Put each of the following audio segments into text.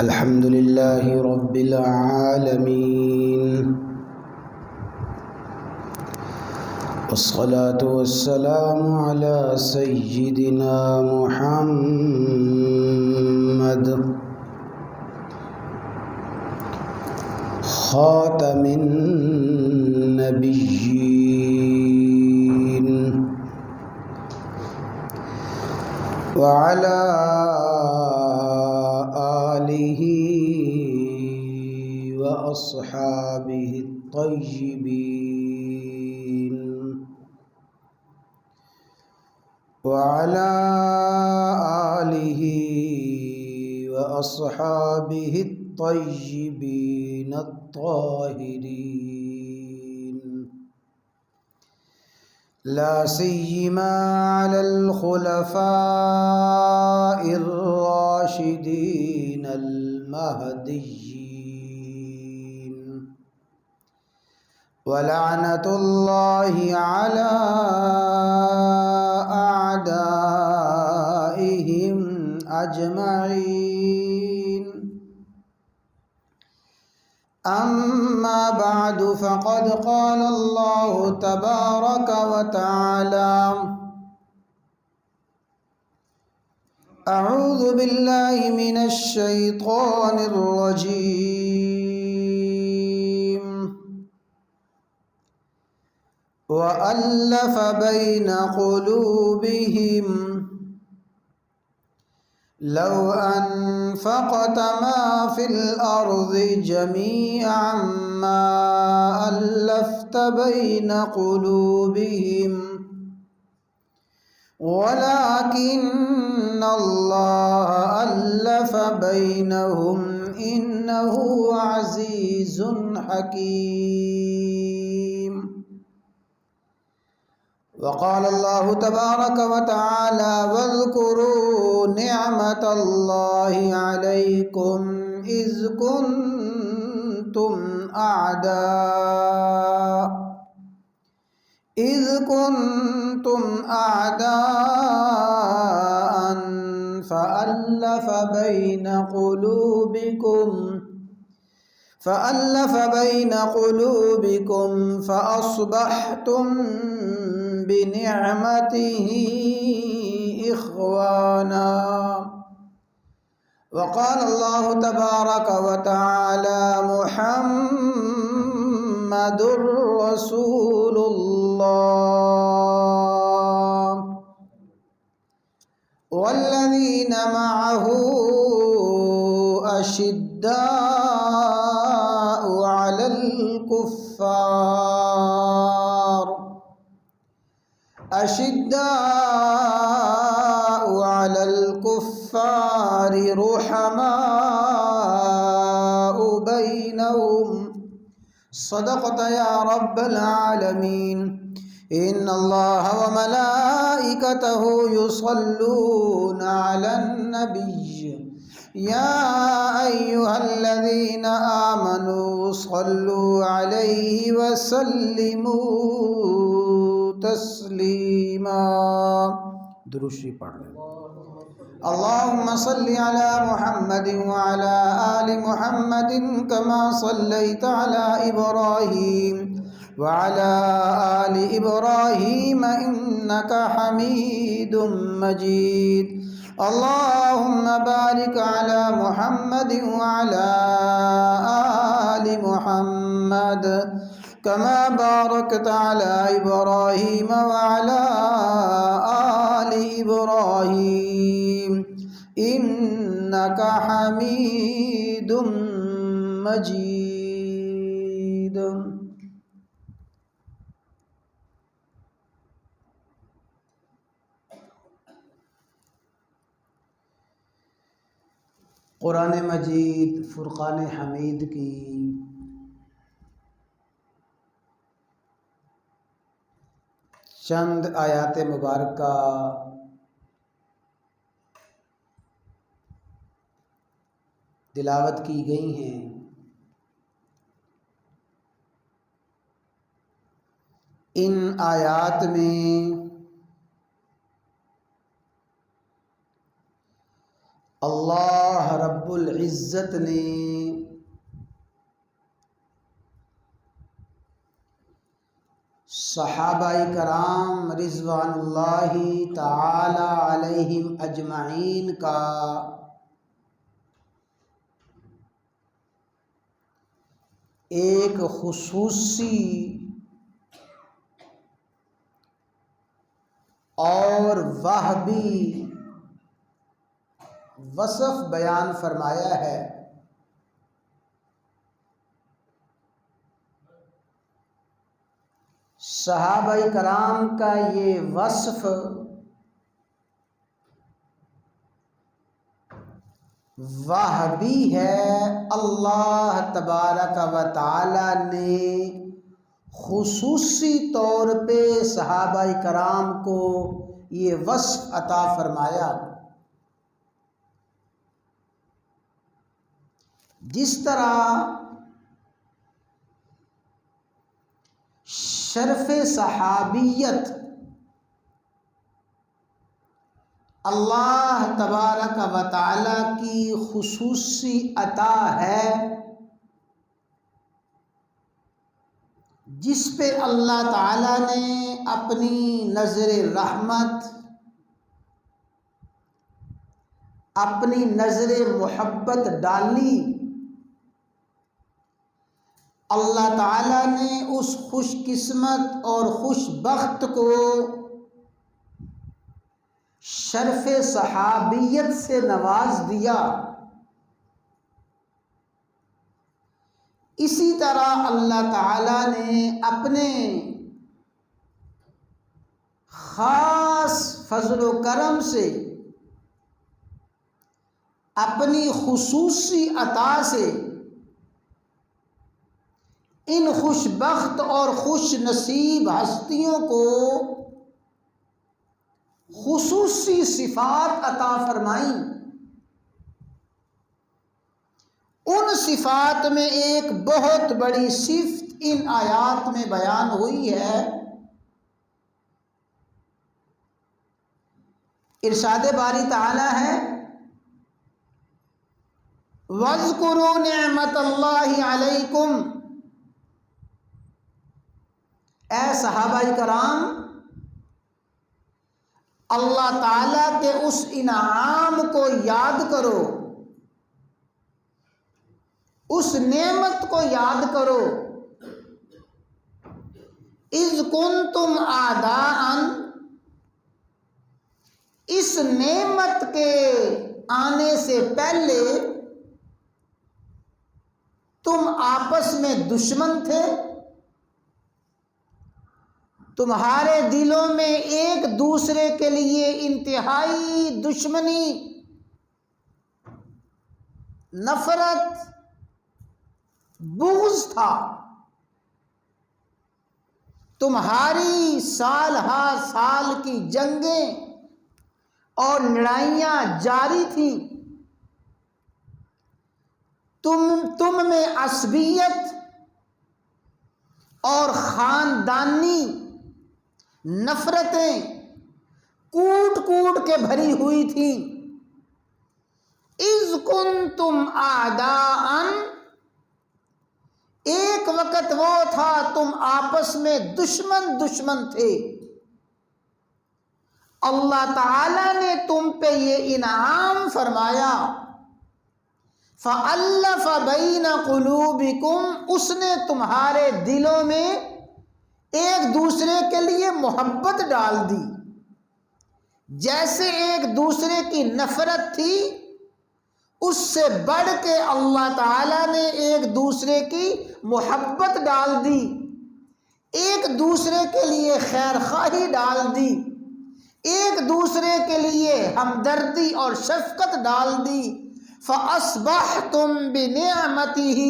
الحمد لله رب العالمين، والصلاة والسلام على سيدنا محمد خاتم النبيين وعلى آله وأصحابه الطيبين وعلى آله وأصحابه الطيبين الطاهرين، لا سيما على الخلفاء الراشدين المهديين، ولعنة الله على أعدائهم أجمعين. أما بعد، فقد قال الله تبارك وتعالى: أعوذ بالله من الشيطان الرجيم. وألف بين قلوبهم لو أنفقت ما في الأرض جميعا ما ألفت بين قلوبهم ولكن الله ألف بينهم إنه عزيز حكيم. وقال الله تبارك وتعالى: واذكروا نعمة الله عليكم إذ كنتم أعداء فألف بين قلوبكم فأصبحتم بنعمته إخوانا. وقال الله تبارك وتعالى: محمد رسول الله والذين معه أشداء على الكفار رحماء بينهم. صدقت يا رب العالمين. إن الله وملائكته يصلون على النبي يا أيها الذين آمنوا صلوا عليه وسلموا تسليما. درود شریف پڑھ لیں. اللهم صل على محمد وعلى آل محمد كما صليت على إبراهيم وعلى آل إبراهيم إنك حميد مجيد. اللهم بارك على محمد وعلى آل محمد كما باركت على إبراهيم وعلى آل إبراهيم إنك حميد مجيد. قرآن مجید فرقان حمید کی چند آیات مبارکہ تلاوت کی گئی ہیں. ان آیات میں اللہ رب العزت نے صحابہ کرام رضوان اللہ تعالی علیہم اجمعین کا ایک خصوصی اور وہبی وصف بیان فرمایا ہے۔ صحابہ کرام کا یہ وصف وہبی ہے۔ اللہ تبارک و تعالی نے خصوصی طور پہ صحابہ کرام کو یہ وصف عطا فرمایا۔ جس طرح شرف صحابیت اللہ تبارک و تعالی کی خصوصی عطا ہے، جس پہ اللہ تعالی نے اپنی نظر رحمت، اپنی نظر محبت ڈالی۔ اللہ تعالی نے اس خوش قسمت اور خوش بخت کو شرف صحابیت سے نواز دیا۔ اسی طرح اللہ تعالی نے اپنے خاص فضل و کرم سے، اپنی خصوصی عطا سے ان خوش بخت اور خوش نصیب ہستیوں کو خصوصی صفات عطا فرمائیں۔ ان صفات میں ایک بہت بڑی صفت ان آیات میں بیان ہوئی ہے۔ ارشاد باری تعالی ہے، وَاذْكُرُوا نِعْمَةَ اللَّهِ عَلَيْكُمْ۔ اے صحابہ کرام، اللہ تعالیٰ کے اس انعام کو یاد کرو، اس نعمت کو یاد کرو۔ اِذْ كُنْتُمْ أَعْدَاءً، اس نعمت کے آنے سے پہلے تم آپس میں دشمن تھے، تمہارے دلوں میں ایک دوسرے کے لیے انتہائی دشمنی، نفرت، بغض تھا۔ تمہاری سال ہر سال کی جنگیں اور لڑائیاں جاری تھیں، تم میں عصبیت اور خاندانی نفرتیں کوٹ کوٹ کے بھری ہوئی تھیں۔ اِذْ كُنْتُمْ أَعْدَاءً، ایک وقت وہ تھا تم آپس میں دشمن تھے۔ اللہ تعالی نے تم پہ یہ انعام فرمایا، فَأَلَّفَ بَيْنَ قُلُوبِكُمْ، اس نے تمہارے دلوں میں ایک دوسرے کے لیے محبت ڈال دی۔ جیسے ایک دوسرے کی نفرت تھی، اس سے بڑھ کے اللہ تعالیٰ نے ایک دوسرے کی محبت ڈال دی، ایک دوسرے کے لیے خیر خواہی ڈال دی، ایک دوسرے کے لیے ہمدردی اور شفقت ڈال دی۔ فَأَصْبَحْتُمْ بِنِعْمَتِهِ،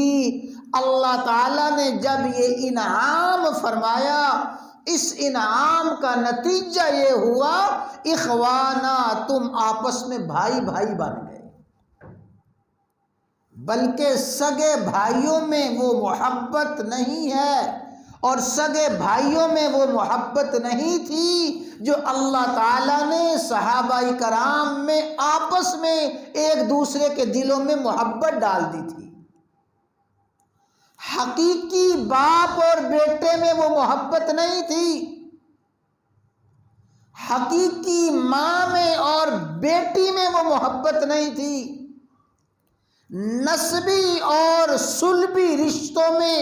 اللہ تعالیٰ نے جب یہ انعام فرمایا، اس انعام کا نتیجہ یہ ہوا، اخوانا، تم آپس میں بھائی بھائی بن گئے۔ بلکہ سگے بھائیوں میں وہ محبت نہیں ہے اور سگے بھائیوں میں وہ محبت نہیں تھی جو اللہ تعالیٰ نے صحابہ کرام میں آپس میں ایک دوسرے کے دلوں میں محبت ڈال دی تھی۔ حقیقی باپ اور بیٹے میں وہ محبت نہیں تھی، حقیقی ماں میں اور بیٹی میں وہ محبت نہیں تھی، نسبی اور صلبی رشتوں میں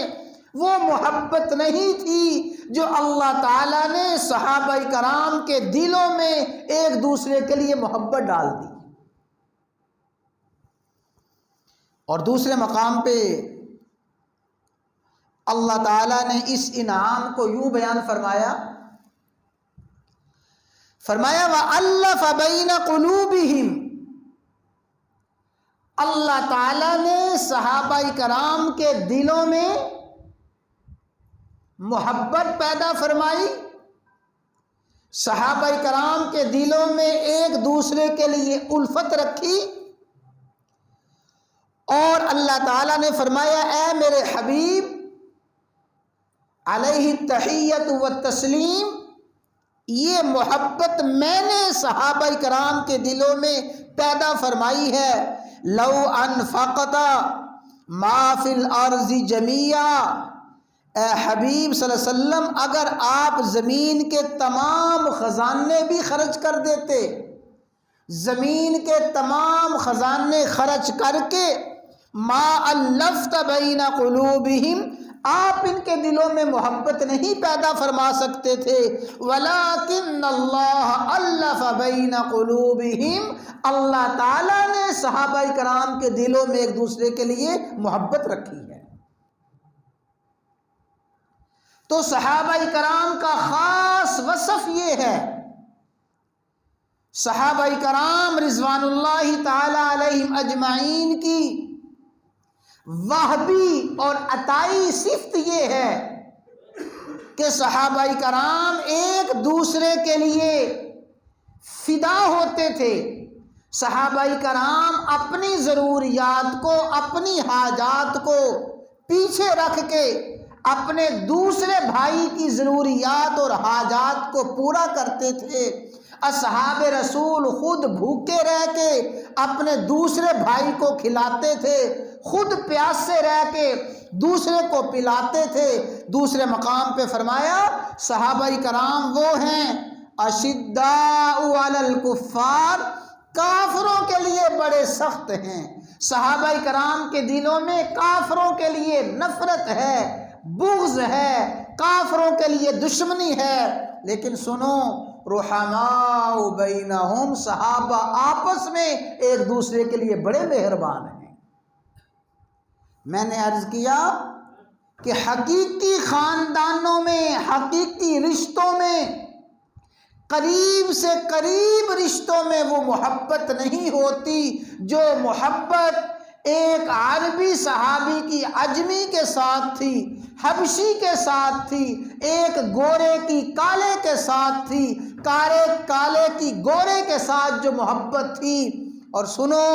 وہ محبت نہیں تھی جو اللہ تعالیٰ نے صحابہ کرام کے دلوں میں ایک دوسرے کے لیے محبت ڈال دی۔ اور دوسرے مقام پہ اللہ تعالیٰ نے اس انعام کو یوں بیان فرمایا وَأَلَّفَ بَيْنَ قُلُوبِهِمْ، اللہ تعالیٰ نے صحابہ کرام کے دلوں میں محبت پیدا فرمائی، صحابہ کرام کے دلوں میں ایک دوسرے کے لیے الفت رکھی، اور اللہ تعالیٰ نے فرمایا اے میرے حبیب علیہ التحیۃ والتسلیم، یہ محبت میں نے صحابہ کرام کے دلوں میں پیدا فرمائی ہے۔ لو انفقت ما فی الارض جمیعا، اے حبیب صلی اللہ علیہ وسلم اگر آپ زمین کے تمام خزانے بھی خرچ کر دیتے، زمین کے تمام خزانے خرچ کر کے، ما الفت بین قلوبہم، آپ ان کے دلوں میں محبت نہیں پیدا فرما سکتے تھے، ولیکن اللہ الف بین قلوبہم، اللہ تعالیٰ نے صحابہ کرام کے دلوں میں ایک دوسرے کے لیے محبت رکھی ہے۔ تو صحابہ کرام کا خاص وصف یہ ہے، صحابہ کرام رضوان اللہ تعالی علیہم اجمعین کی وہبی اور عطائی صفت یہ ہے کہ صحابہ کرام ایک دوسرے کے لیے فدا ہوتے تھے، صحابہ کرام اپنی ضروریات کو، اپنی حاجات کو پیچھے رکھ کے اپنے دوسرے بھائی کی ضروریات اور حاجات کو پورا کرتے تھے۔ اصحاب رسول خود بھوکے رہ کے اپنے دوسرے بھائی کو کھلاتے تھے، خود پیاسے رہ کے دوسرے کو پلاتے تھے۔ دوسرے مقام پہ فرمایا صحابہ کرام وہ ہیں اشداء علی الکفار، کافروں کے لیے بڑے سخت ہیں۔ صحابہ کرام کے دلوں میں کافروں کے لیے نفرت ہے، بغض ہے، کافروں کے لیے دشمنی ہے، لیکن سنو رحماء بینہم، صحابہ آپس میں ایک دوسرے کے لیے بڑے مہربان ہیں۔ میں نے عرض کیا کہ حقیقی خاندانوں میں، حقیقی رشتوں میں، قریب سے قریب رشتوں میں وہ محبت نہیں ہوتی جو محبت ایک عربی صحابی کی عجمی کے ساتھ تھی، حبشی کے ساتھ تھی، ایک گورے کی کالے کے ساتھ تھی، کالے کی گورے کے ساتھ جو محبت تھی۔ اور سنو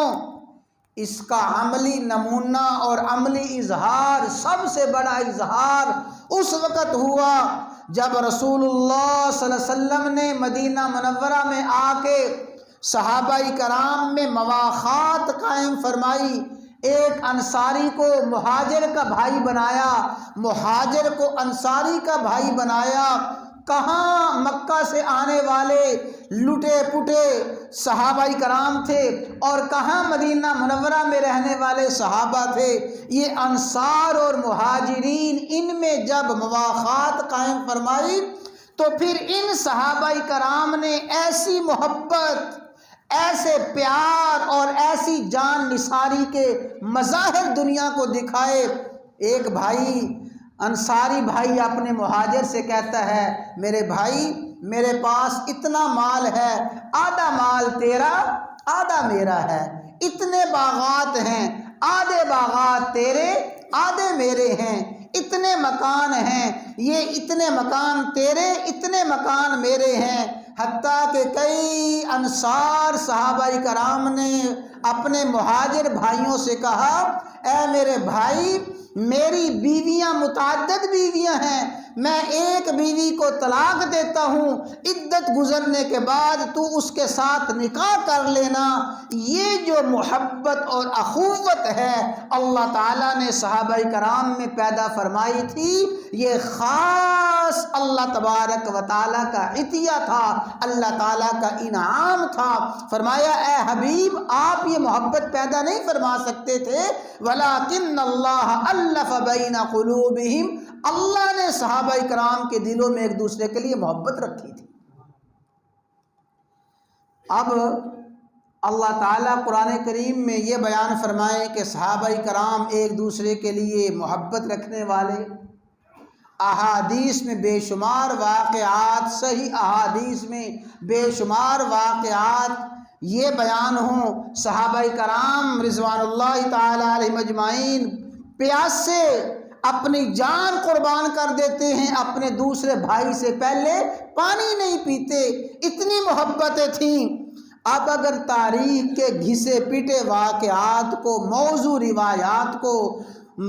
اس کا عملی نمونہ اور عملی اظہار، سب سے بڑا اظہار اس وقت ہوا جب رسول اللہ صلی اللہ علیہ وسلم نے مدینہ منورہ میں آ کے صحابہ کرام میں مواخات قائم فرمائی، ایک انصاری کو مہاجر کا بھائی بنایا، مہاجر کو انصاری کا بھائی بنایا۔ کہاں مکہ سے آنے والے لٹے پٹے صحابہ کرام تھے اور کہاں مدینہ منورہ میں رہنے والے صحابہ تھے۔ یہ انصار اور مہاجرین، ان میں جب مواخات قائم فرمائی تو پھر ان صحابہ کرام نے ایسی محبت، ایسے پیار اور ایسی جان نثاری کے مظاہر دنیا کو دکھائے۔ ایک بھائی، انصاری بھائی اپنے مہاجر سے کہتا ہے میرے بھائی میرے پاس اتنا مال ہے، آدھا مال تیرا آدھا میرا ہے، اتنے باغات ہیں، آدھے باغات تیرے آدھے میرے ہیں، اتنے مکان ہیں، یہ اتنے مکان تیرے اتنے مکان میرے ہیں۔ حتیٰ کہ کئی انصار صحابہ کرام نے اپنے مہاجر بھائیوں سے کہا اے میرے بھائی میری بیویاں متعدد بیویاں ہیں، میں ایک بیوی کو طلاق دیتا ہوں، عدت گزرنے کے بعد تو اس کے ساتھ نکاح کر لینا، یہ جو محبت اور اخوت ہے اللہ تعالیٰ نے صحابہ کرام میں پیدا فرمائی تھی، یہ خاص اللہ تبارک و تعالیٰ کا عطیہ تھا، اللہ تعالیٰ کا انعام تھا۔ فرمایا اے حبیب آپ یہ محبت پیدا نہیں فرما سکتے تھے، وَلَٰكِنَّ اللَّهَ أَلَّفَ بَيْنَ قُلُوبِهِمْ، اللہ نے صحابہ کرام کے دلوں میں ایک دوسرے کے لیے محبت رکھی تھی۔ اب اللہ تعالیٰ قرآن کریم میں یہ بیان فرمائے کہ صحابہ کرام ایک دوسرے کے لیے محبت رکھنے والے، احادیث میں بے شمار واقعات، صحیح احادیث میں بے شمار واقعات یہ بیان ہوں، صحابہ کرام رضوان اللہ تعالی علیہم اجمعین پیاس سے اپنی جان قربان کر دیتے ہیں، اپنے دوسرے بھائی سے پہلے پانی نہیں پیتے، اتنی محبتیں تھیں۔ اب اگر تاریخ کے گھسے پیٹے واقعات کو، موضوع روایات کو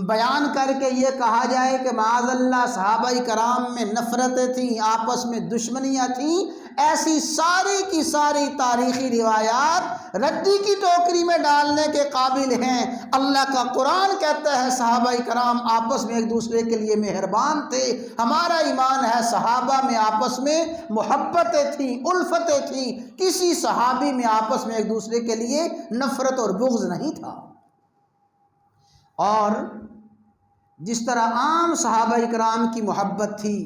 بیان کر کے یہ کہا جائے کہ معاذ اللہ صحابہ کرام میں نفرتیں تھیں، آپس میں دشمنیاں تھیں، ایسی ساری کی ساری تاریخی روایات ردی کی ٹوکری میں ڈالنے کے قابل ہیں۔ اللہ کا قرآن کہتا ہے صحابہ کرام آپس میں ایک دوسرے کے لیے مہربان تھے، ہمارا ایمان ہے صحابہ میں آپس میں محبتیں تھیں، الفتیں تھیں، کسی صحابی میں آپس میں ایک دوسرے کے لیے نفرت اور بغض نہیں تھا۔ اور جس طرح عام صحابہ کرام کی محبت تھی،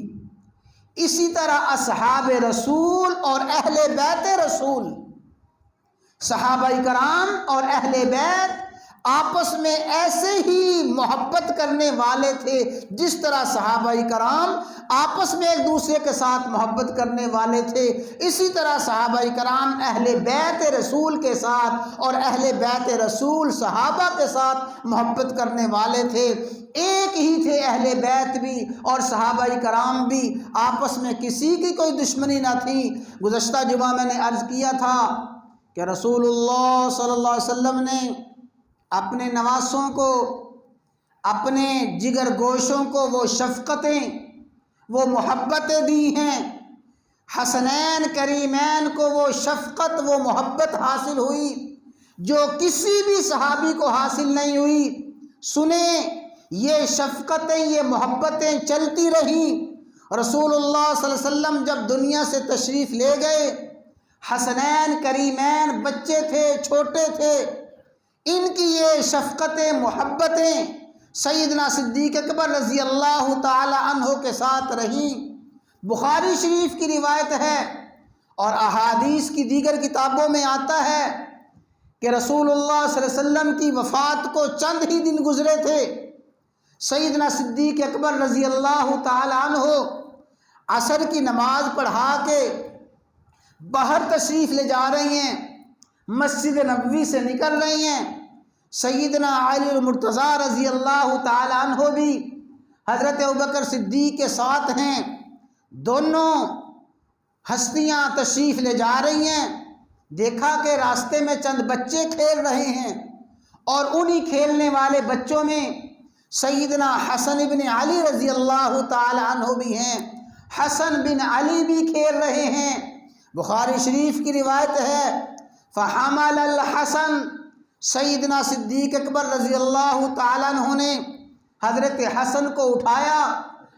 اسی طرح اصحاب رسول اور اہل بیت رسول، صحابہ کرام اور اہل بیت آپس میں ایسے ہی محبت کرنے والے تھے جس طرح صحابہ کرام آپس میں ایک دوسرے کے ساتھ محبت کرنے والے تھے، اسی طرح صحابہ کرام اہل بیت رسول کے ساتھ اور اہل بیت رسول صحابہ کے ساتھ محبت کرنے والے تھے۔ ایک ہی تھے اہل بیت بھی اور صحابہ کرام بھی، آپس میں کسی کی کوئی دشمنی نہ تھی۔ گزشتہ جمعہ میں نے عرض کیا تھا کہ رسول اللہ صلی اللہ علیہ وسلم نے اپنے نواسوں کو، اپنے جگر گوشوں کو وہ شفقتیں، وہ محبتیں دی ہیں، حسنین کریمین کو وہ شفقت، وہ محبت حاصل ہوئی جو کسی بھی صحابی کو حاصل نہیں ہوئی۔ سنیں، یہ شفقتیں، یہ محبتیں چلتی رہیں۔ رسول اللہ صلی اللہ علیہ وسلم جب دنیا سے تشریف لے گئے، حسنین کریمین بچے تھے، چھوٹے تھے، ان کی یہ شفقتیں، محبتیں سیدنا صدیق اکبر رضی اللہ تعالی عنہ کے ساتھ رہیں۔ بخاری شریف کی روایت ہے اور احادیث کی دیگر کتابوں میں آتا ہے کہ رسول اللہ صلی اللہ علیہ وسلم کی وفات کو چند ہی دن گزرے تھے، سیدنا صدیق اکبر رضی اللہ تعالی عنہ عصر کی نماز پڑھا کے باہر تشریف لے جا رہی ہیں، مسجد نبوی سے نکل رہی ہیں۔ سیدنا علی المرتضیٰ رضی اللہ تعالی عنہ بھی حضرت ابوبکر صدیق کے ساتھ ہیں، دونوں ہستیاں تشریف لے جا رہی ہیں۔ دیکھا کہ راستے میں چند بچے کھیل رہے ہیں اور انہی کھیلنے والے بچوں میں سیدنا حسن بن علی رضی اللہ تعالی عنہ بھی ہیں، حسن بن علی بھی کھیل رہے ہیں۔ بخاری شریف کی روایت ہے فحمل الحسن، سیدنا صدیق اکبر رضی اللہ تعالی عنہ نے حضرت حسن کو اٹھایا،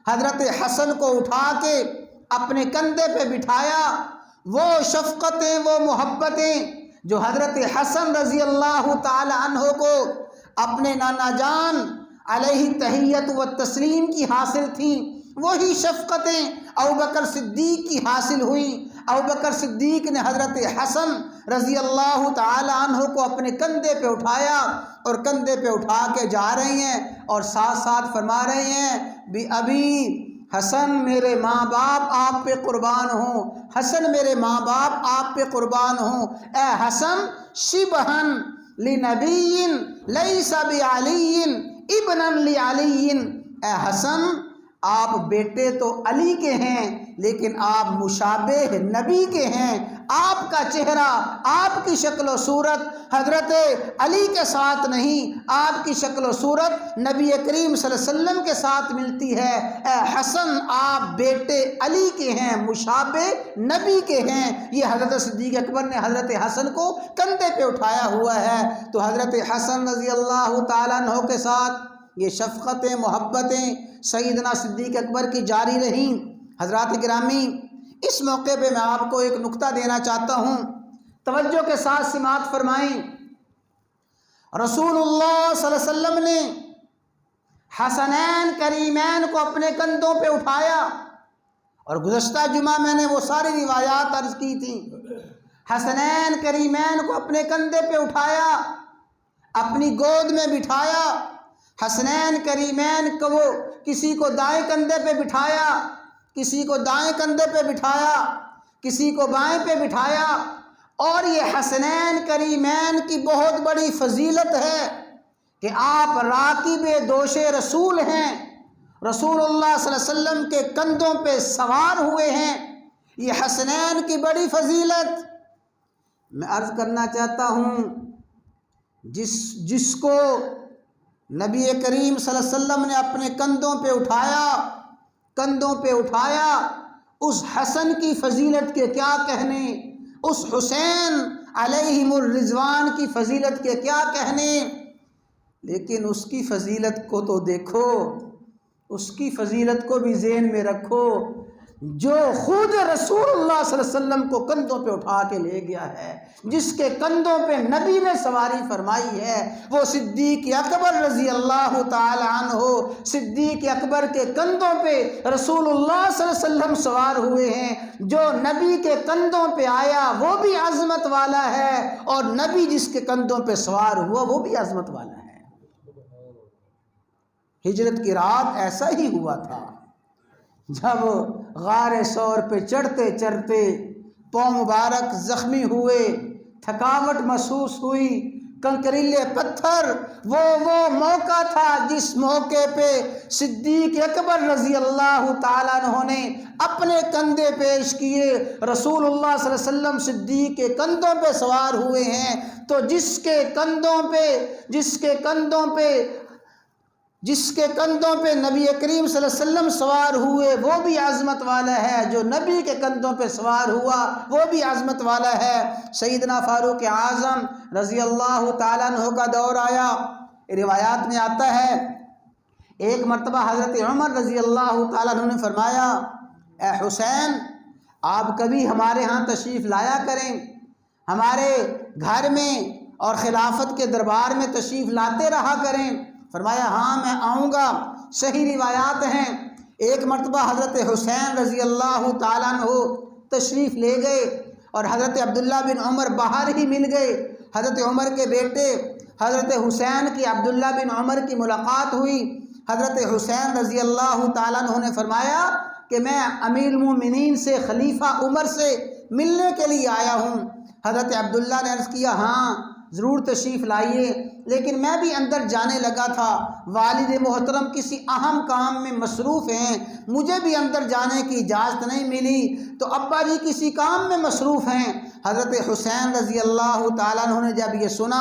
حضرت حسن کو اٹھا کے اپنے کندھے پہ بٹھایا۔ وہ شفقتیں، وہ محبتیں جو حضرت حسن رضی اللہ تعالی عنہ کو اپنے نانا جان علیہ تحیت و تسلیم کی حاصل تھیں، وہی شفقتیں ابوبکر صدیق کی حاصل ہوئیں۔ ابوبکر صدیق نے حضرت حسن رضی اللہ تعالی عنہ کو اپنے کندھے پہ اٹھایا اور کندھے پہ اٹھا کے جا رہے ہیں اور ساتھ ساتھ فرما رہے ہیں بھی ابھی حسن میرے ماں باپ آپ پہ قربان ہوں، حسن میرے ماں باپ آپ پہ قربان ہوں۔ اے حسن شبہن لنبی لیس بعلی ابنا لعلی، اے حسن آپ بیٹے تو علی کے ہیں لیکن آپ مشابہ نبی کے ہیں، آپ کا چہرہ، آپ کی شکل و صورت حضرت علی کے ساتھ نہیں، آپ کی شکل و صورت نبی کریم صلی اللہ علیہ وسلم کے ساتھ ملتی ہے۔ اے حسن آپ بیٹے علی کے ہیں، مشابہ نبی کے ہیں۔ یہ حضرت صدیق اکبر نے حضرت حسن کو کندھے پہ اٹھایا ہوا ہے، تو حضرت حسن رضی اللہ تعالیٰ عنہ کے ساتھ یہ شفقتیں، محبتیں سیدنا صدیق اکبر کی جاری رہیں۔ حضرات گرامی، اس موقع پہ میں آپ کو ایک نکتہ دینا چاہتا ہوں، توجہ کے ساتھ سماعت فرمائیں۔ رسول اللہ صلی اللہ علیہ وسلم نے حسنین کریمین کو اپنے کندھوں پہ اٹھایا، اور گزشتہ جمعہ میں نے وہ ساری روایات عرض کی تھیں۔ حسنین کریمین کو اپنے کندھے پہ اٹھایا، اپنی گود میں بٹھایا۔ حسنین کریمین کو وہ کسی کو دائیں کندھے پہ بٹھایا، کسی کو دائیں کندھے پہ بٹھایا، کسی کو بائیں پہ بٹھایا۔ اور یہ حسنین کریمین کی بہت بڑی فضیلت ہے کہ آپ راکب دوش رسول ہیں، رسول اللہ صلی اللہ علیہ وسلم کے کندھوں پہ سوار ہوئے ہیں۔ یہ حسنین کی بڑی فضیلت میں عرض کرنا چاہتا ہوں۔ جس کو نبی کریم صلی اللہ علیہ وسلم نے اپنے کندھوں پہ اٹھایا، اس حسن کی فضیلت کے کیا کہنے، اس حسین علیہم الرضوان کی فضیلت کے کیا کہنے۔ لیکن اس کی فضیلت کو تو دیکھو، اس کی فضیلت کو بھی ذہن میں رکھو، جو خود رسول اللہ صلی اللہ علیہ وسلم کو کندھوں پہ اٹھا کے لے گیا ہے، جس کے کندھوں پہ نبی نے سواری فرمائی ہے، وہ صدیق اکبر رضی اللہ تعالی عنہ۔ صدیق اکبر کے کندھوں پہ رسول اللہ صلی اللہ علیہ وسلم سوار ہوئے ہیں۔ جو نبی کے کندھوں پہ آیا وہ بھی عظمت والا ہے، اور نبی جس کے کندھوں پہ سوار ہوا وہ بھی عظمت والا ہے۔ ہجرت کی رات ایسا ہی ہوا تھا، جب غار ثور پہ چڑھتے چڑھتے پاؤں مبارک زخمی ہوئے، تھکاوٹ محسوس ہوئی، کنکریلے پتھر، وہ موقع تھا جس موقع پہ صدیق اکبر رضی اللہ تعالیٰ عنہ نے اپنے کندھے پیش کیے۔ رسول اللہ صلی اللہ علیہ وسلم صدیق کے کندھوں پہ سوار ہوئے ہیں، تو جس کے کندھوں پہ نبی کریم صلی اللہ علیہ وسلم سوار ہوئے وہ بھی عظمت والا ہے، جو نبی کے کندھوں پہ سوار ہوا وہ بھی عظمت والا ہے۔ سیدنا فاروق اعظم رضی اللہ تعالیٰ عنہ کا دور آیا۔ روایات میں آتا ہے ایک مرتبہ حضرت عمر رضی اللہ تعالیٰ عنہ نے فرمایا، اے حسین آپ کبھی ہمارے ہاں تشریف لایا کریں، ہمارے گھر میں اور خلافت کے دربار میں تشریف لاتے رہا کریں۔ فرمایا ہاں میں آؤں گا۔ صحیح روایات ہیں، ایک مرتبہ حضرت حسین رضی اللہ تعالیٰ عنہ تشریف لے گئے، اور حضرت عبداللہ بن عمر باہر ہی مل گئے۔ حضرت عمر کے بیٹے حضرت حسین کی عبداللہ بن عمر کی ملاقات ہوئی۔ حضرت حسین رضی اللہ تعالیٰ عنہ نے فرمایا کہ میں امیر المومنین سے، خلیفہ عمر سے ملنے کے لیے آیا ہوں۔ حضرت عبداللہ نے عرض کیا ہاں ضرور تشریف لائیے، لیکن میں بھی اندر جانے لگا تھا، والد محترم کسی اہم کام میں مصروف ہیں، مجھے بھی اندر جانے کی اجازت نہیں ملی، تو ابا جی کسی کام میں مصروف ہیں۔ حضرت حسین رضی اللہ تعالیٰ عنہ نے جب یہ سنا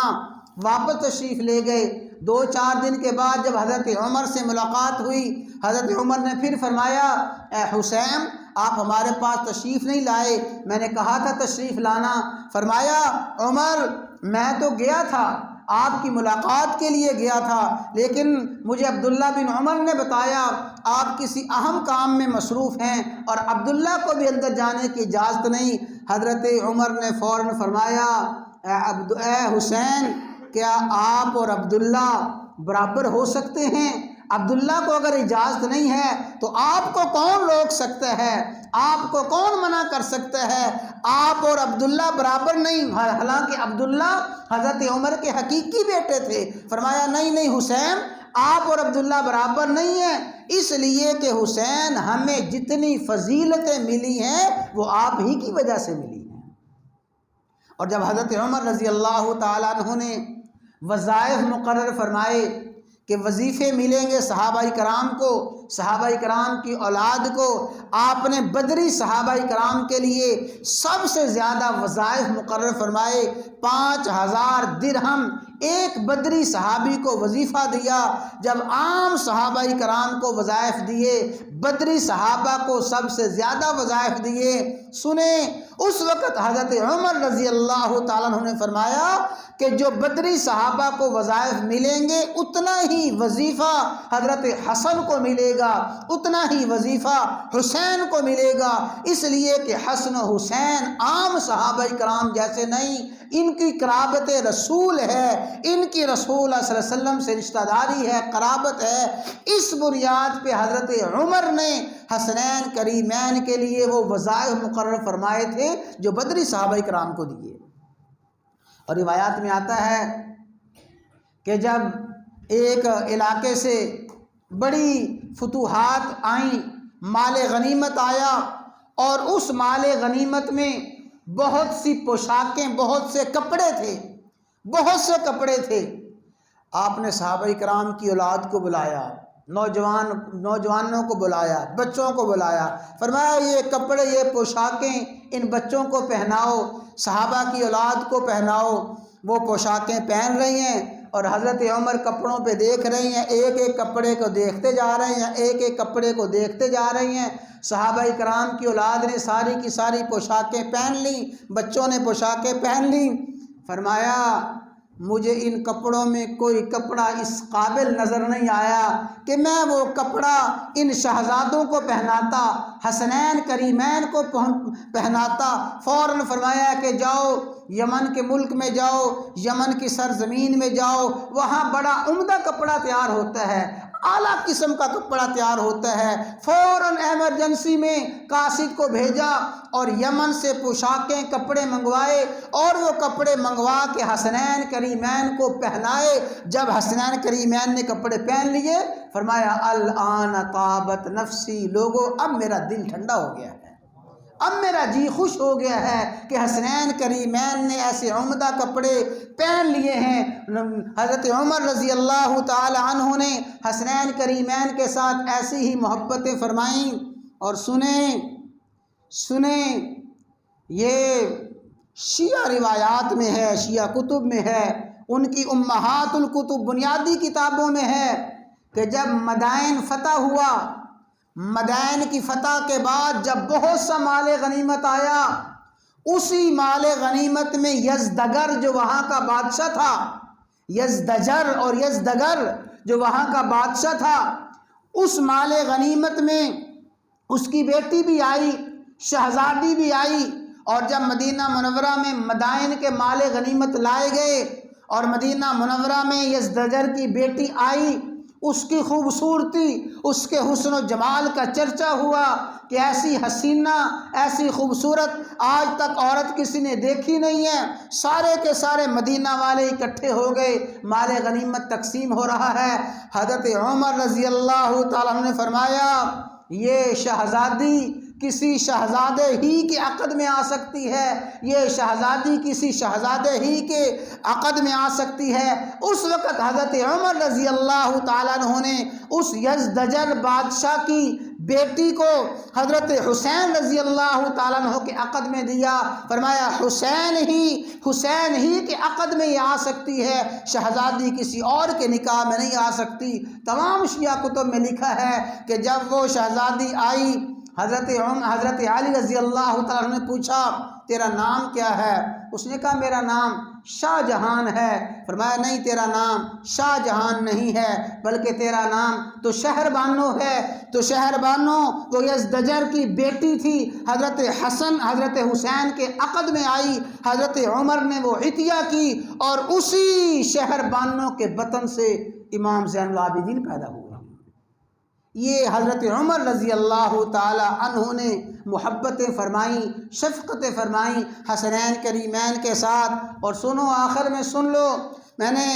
واپس تشریف لے گئے۔ 2-4 دن کے بعد جب حضرت عمر سے ملاقات ہوئی، حضرت عمر نے پھر فرمایا اے حسین آپ ہمارے پاس تشریف نہیں لائے، میں نے کہا تھا تشریف لانا۔ فرمایا عمر میں تو گیا تھا، آپ کی ملاقات کے لیے گیا تھا، لیکن مجھے عبداللہ بن عمر نے بتایا آپ کسی اہم کام میں مصروف ہیں، اور عبداللہ کو بھی اندر جانے کی اجازت نہیں۔ حضرت عمر نے فوراً فرمایا اے حسین کیا آپ اور عبداللہ برابر ہو سکتے ہیں؟ عبداللہ کو اگر اجازت نہیں ہے تو آپ کو کون روک سکتا ہے؟ آپ کو کون منع کر سکتا ہے؟ آپ اور عبداللہ برابر نہیں، حالانکہ عبداللہ حضرت عمر کے حقیقی بیٹے تھے۔ فرمایا نہیں حسین آپ اور عبداللہ برابر نہیں ہیں، اس لیے کہ حسین ہمیں جتنی فضیلتیں ملی ہیں وہ آپ ہی کی وجہ سے ملی ہیں۔ اور جب حضرت عمر رضی اللہ تعالیٰ عنہ نے وظائف مقرر فرمائے کہ وظیفے ملیں گے صحابہ کرام کو، صحابہ کرام کی اولاد کو آپ نے بدری صحابہ کرام کے لیے سب سے زیادہ وظائف مقرر فرمائے۔ 5000 درہم ایک بدری صحابی کو وظیفہ دیا۔ جب عام صحابہ کرام کو وظائف دیے، بدری صحابہ کو سب سے زیادہ وظائف دیے۔ سنیں، اس وقت حضرت عمر رضی اللہ تعالیٰ عنہ نے فرمایا کہ جو بدری صحابہ کو وظائف ملیں گے اتنا ہی وظیفہ حضرت حسن کو ملے گا، اتنا ہی وظیفہ حسین کو ملے گا، اس لیے کہ حسن و حسین عام صحابہ کرام جیسے نہیں، ان کی قرابت رسول ہے، ان کی رسول صلی اللہ علیہ وسلم سے رشتہ داری ہے، قرابت ہے۔ اس بنیاد پہ حضرت عمر نے حسنین کریمین کے لیے وہ وظائف مقرر فرمائے تھے جو بدری صحابہ کرام کو دیے۔ اور روایات میں آتا ہے کہ جب ایک علاقے سے بڑی فتوحات آئیں، مال غنیمت آیا، اور اس مال غنیمت میں بہت سی پوشاکیں، بہت سے کپڑے تھے۔ آپ نے صحابہ کرام کی اولاد کو بلایا، نوجوانوں کو بلایا، بچوں کو بلایا، فرمایا یہ کپڑے، یہ پوشاکیں ان بچوں کو پہناؤ، صحابہ کی اولاد کو پہناؤ۔ وہ پوشاکیں پہن رہی ہیں اور حضرت عمر کپڑوں پہ دیکھ رہی ہیں، ایک ایک کپڑے کو دیکھتے جا رہے ہیں، ایک ایک کپڑے کو دیکھتے جا رہی ہیں۔ صحابہ کرام کی اولاد نے ساری کی ساری پوشاکیں پہن لیں، بچوں نے پوشاکیں پہن لیں۔ فرمایا مجھے ان کپڑوں میں کوئی کپڑا اس قابل نظر نہیں آیا کہ میں وہ کپڑا ان شہزادوں کو پہناتا، حسنین کریمین کو پہناتا۔ فوراً فرمایا کہ جاؤ یمن کے ملک میں جاؤ، یمن کی سرزمین میں جاؤ، وہاں بڑا عمدہ کپڑا تیار ہوتا ہے، اعلیٰ قسم کا کپڑا تیار ہوتا ہے۔ فوراً ایمرجنسی میں قاصد کو بھیجا اور یمن سے پوشاکیں، کپڑے منگوائے، اور وہ کپڑے منگوا کے حسنین کریمین کو پہنائے۔ جب حسنین کریمین نے کپڑے پہن لیے، فرمایا الآن طابت نفسی، لوگوں اب میرا دل ٹھنڈا ہو گیا ہے، اب میرا جی خوش ہو گیا ہے کہ حسنین کریمین نے ایسے عمدہ کپڑے پہن لیے ہیں۔ حضرت عمر رضی اللہ تعالی عنہ نے حسنین کریمین کے ساتھ ایسی ہی محبتیں فرمائیں۔ اور سنیں یہ شیعہ روایات میں ہے، شیعہ کتب میں ہے، ان کی امہات الکتب بنیادی کتابوں میں ہے کہ جب مدائن فتح ہوا، مدائن کی فتح کے بعد جب بہت سا مال غنیمت آیا، اسی مال غنیمت میں یزدگر جو وہاں کا بادشاہ تھا، یزدگر جو وہاں کا بادشاہ تھا، اس مال غنیمت میں اس کی بیٹی بھی آئی، شہزادی بھی آئی۔ اور جب مدینہ منورہ میں مدائن کے مال غنیمت لائے گئے اور مدینہ منورہ میں یزدگر کی بیٹی آئی، اس کی خوبصورتی، اس کے حسن و جمال کا چرچا ہوا کہ ایسی حسینہ، ایسی خوبصورت آج تک عورت کسی نے دیکھی نہیں ہے۔ سارے کے سارے مدینہ والے اکٹھے ہو گئے، مال غنیمت تقسیم ہو رہا ہے۔ حضرت عمر رضی اللہ تعالیٰ عنہ نے فرمایا یہ شہزادی کسی شہزادے ہی کے عقد میں آ سکتی ہے، یہ شہزادی کسی شہزادے ہی کے عقد میں آ سکتی ہے۔ اس وقت حضرت عمر رضی اللہ تعالیٰ عنہ نے اس یزدجر بادشاہ کی بیٹی کو حضرت حسین رضی اللہ تعالیٰ عنہ کے عقد میں دیا۔ فرمایا حسین ہی کے عقد میں یہ آ سکتی ہے، شہزادی کسی اور کے نکاح میں نہیں آ سکتی۔ تمام شیعہ کتب میں لکھا ہے کہ جب وہ شہزادی آئی، حضرت علی رضی اللہ تعالیٰ عنہ نے پوچھا تیرا نام کیا ہے؟ اس نے کہا میرا نام شاہ جہان ہے۔ فرمایا نہیں، تیرا نام شاہ جہان نہیں ہے بلکہ تیرا نام تو شہر بانو ہے۔ تو شہر بانو وہ یزدجر کی بیٹی تھی، حضرت حسین کے عقد میں آئی، حضرت عمر نے وہ عطیہ کی اور اسی شہر بانو کے بطن سے امام زین العابدین پیدا ہوئے۔ یہ حضرت عمر رضی اللہ تعالی عنہ نے محبتیں فرمائیں، شفقتیں فرمائیں حسنین کریمین کے ساتھ۔ اور سنو، آخر میں سن لو، میں نے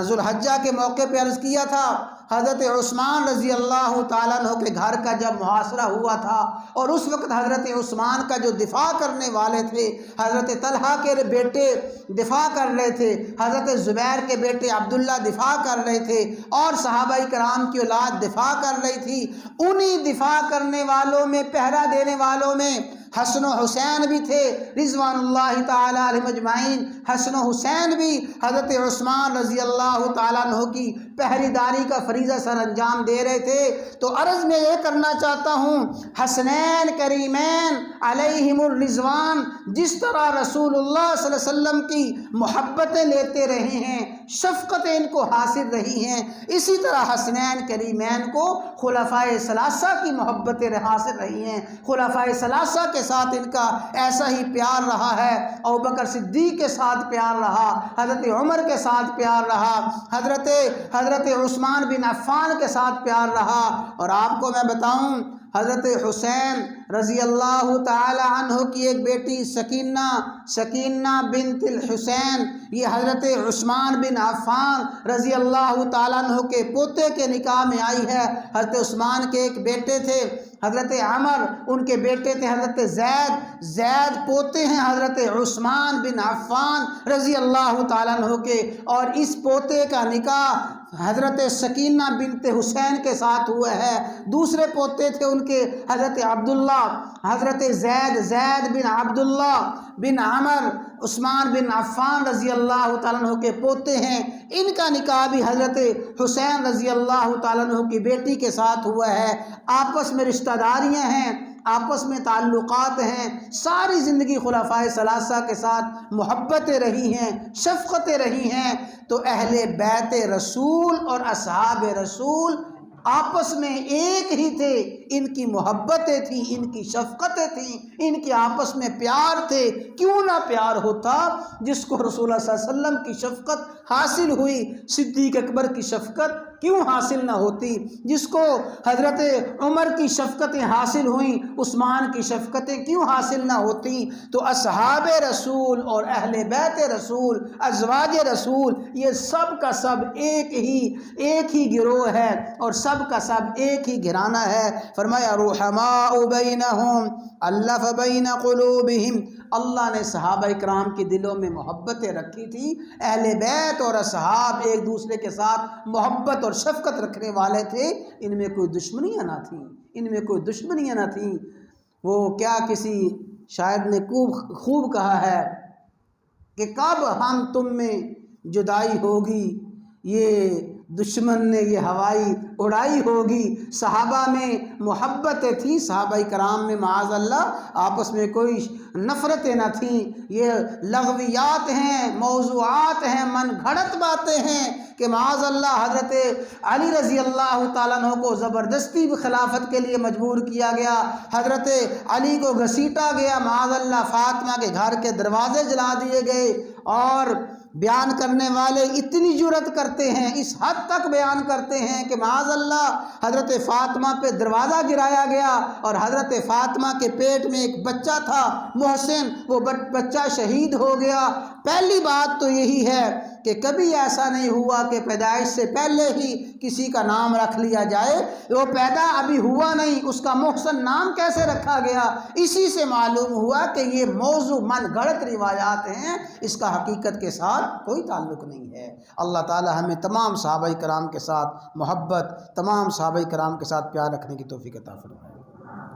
ذوالحجہ کے موقع پہ عرض کیا تھا حضرت عثمان رضی اللہ تعالیٰ عنہ کے گھر کا جب محاصرہ ہوا تھا اور اس وقت حضرت عثمان کا جو دفاع کرنے والے تھے حضرت طلحہ کے بیٹے دفاع کر رہے تھے، حضرت زبیر کے بیٹے عبداللہ دفاع کر رہے تھے اور صحابہ کرام کی اولاد دفاع کر رہی تھی، انہی دفاع کرنے والوں میں، پہرا دینے والوں میں حسن و حسین بھی تھے رضوان اللہ تعالیٰ علیہم اجمعین۔ حسن و حسین بھی حضرت عثمان رضی اللہ تعالیٰ عنہ کی پہری داری کا فریضہ سر انجام دے رہے تھے۔ تو عرض میں یہ کرنا چاہتا ہوں، حسنین کریمین علیہم الرضوان جس طرح رسول اللہ صلی اللہ علیہ وسلم کی محبتیں لیتے رہے ہیں، شفقتیں ان کو حاصل رہی ہیں، اسی طرح حسنین کریمین کو خلفائے ثلاثہ کی محبتیں حاصل رہی ہیں۔ خلفائے ثلاثہ کے ساتھ ان کا ایسا ہی پیار رہا ہے، ابوبکر صدیق کے ساتھ پیار رہا، حضرت عمر کے ساتھ پیار رہا، حضرت عثمان بن عفان کے ساتھ پیار رہا۔ اور آپ کو میں بتاؤں، حضرت حسین رضی اللہ تعالی عنہ کی ایک بیٹی سکینہ بنت الحسین، یہ حضرت عثمان بن عفان رضی اللہ تعالیٰ عنہ کے پوتے کے نکاح میں آئی ہے۔ حضرت عثمان کے ایک بیٹے تھے حضرت عمر، ان کے بیٹے تھے حضرت زید پوتے ہیں حضرت عثمان بن عفان رضی اللہ تعالیٰ عنہ کے، اور اس پوتے کا نکاح حضرت سکینہ بنت حسین کے ساتھ ہوا ہے۔ دوسرے پوتے تھے ان کے حضرت عبداللہ، حضرت زید بن عبداللہ بن عمر عثمان بن عفان رضی اللہ تعالیٰ عنہ کے پوتے ہیں، ان کا نکاح بھی حضرت حسین رضی اللہ تعالیٰ عنہ کی بیٹی کے ساتھ ہوا ہے۔ آپس میں رشتہ داریاں ہیں، آپس میں تعلقات ہیں، ساری زندگی خلفائے ثلاثہ کے ساتھ محبتیں رہی ہیں، شفقتیں رہی ہیں۔ تو اہل بیت رسول اور اصحاب رسول آپس میں ایک ہی تھے، ان کی محبتیں تھیں، ان کی شفقتیں تھیں، ان کے آپس میں پیار تھے۔ کیوں نہ پیار ہوتا؟ جس کو رسول اللہ صلی اللہ علیہ وسلم کی شفقت حاصل ہوئی، صدیق اکبر کی شفقت کیوں حاصل نہ ہوتی؟ جس کو حضرت عمر کی شفقتیں حاصل ہوئیں، عثمان کی شفقتیں کیوں حاصل نہ ہوتی؟ تو اصحاب رسول اور اہل بیت رسول، ازواج رسول، یہ سب کا سب ایک ہی گروہ ہے اور سب کا سب ایک ہی گھرانہ ہے۔ فرمایا رحماء بینہم الف بین قلوبہم، اللہ نے صحابہ کرام کے دلوں میں محبتیں رکھی تھی۔ اہل بیت اور اصحاب ایک دوسرے کے ساتھ محبت اور شفقت رکھنے والے تھے، ان میں کوئی دشمنیاں نہ تھیں، وہ کیا کسی شاعر نے خوب کہا ہے کہ کب ہم تم میں جدائی ہوگی، یہ دشمن نے یہ ہوائی اڑائی ہوگی۔ صحابہ میں محبتیں تھیں، صحابہ کرام میں معاذ اللہ آپس میں کوئی نفرتیں نہ تھیں۔ یہ لغویات ہیں، موضوعات ہیں، من گھڑت باتیں ہیں کہ معاذ اللہ حضرت علی رضی اللہ تعالیٰ عنہ کو زبردستی خلافت کے لیے مجبور کیا گیا، حضرت علی کو گھسیٹا گیا، معاذ اللہ فاطمہ کے گھر کے دروازے جلا دیے گئے، اور بیان کرنے والے اتنی جرأت کرتے ہیں، اس حد تک بیان کرتے ہیں کہ معاذ اللہ حضرت فاطمہ پہ دروازہ گرایا گیا، اور حضرت فاطمہ کے پیٹ میں ایک بچہ تھا محسن، وہ بچہ شہید ہو گیا۔ پہلی بات تو یہی ہے کہ کبھی ایسا نہیں ہوا کہ پیدائش سے پہلے ہی کسی کا نام رکھ لیا جائے، وہ پیدا ابھی ہوا نہیں، اس کا محسن نام کیسے رکھا گیا؟ اسی سے معلوم ہوا کہ یہ موضوع من گھڑت روایات ہیں، اس کا حقیقت کے ساتھ کوئی تعلق نہیں ہے۔ اللہ تعالی ہمیں تمام صحابہ کرام کے ساتھ محبت، تمام صحابہ کرام کے ساتھ پیار رکھنے کی توفیق عطا فرمائے۔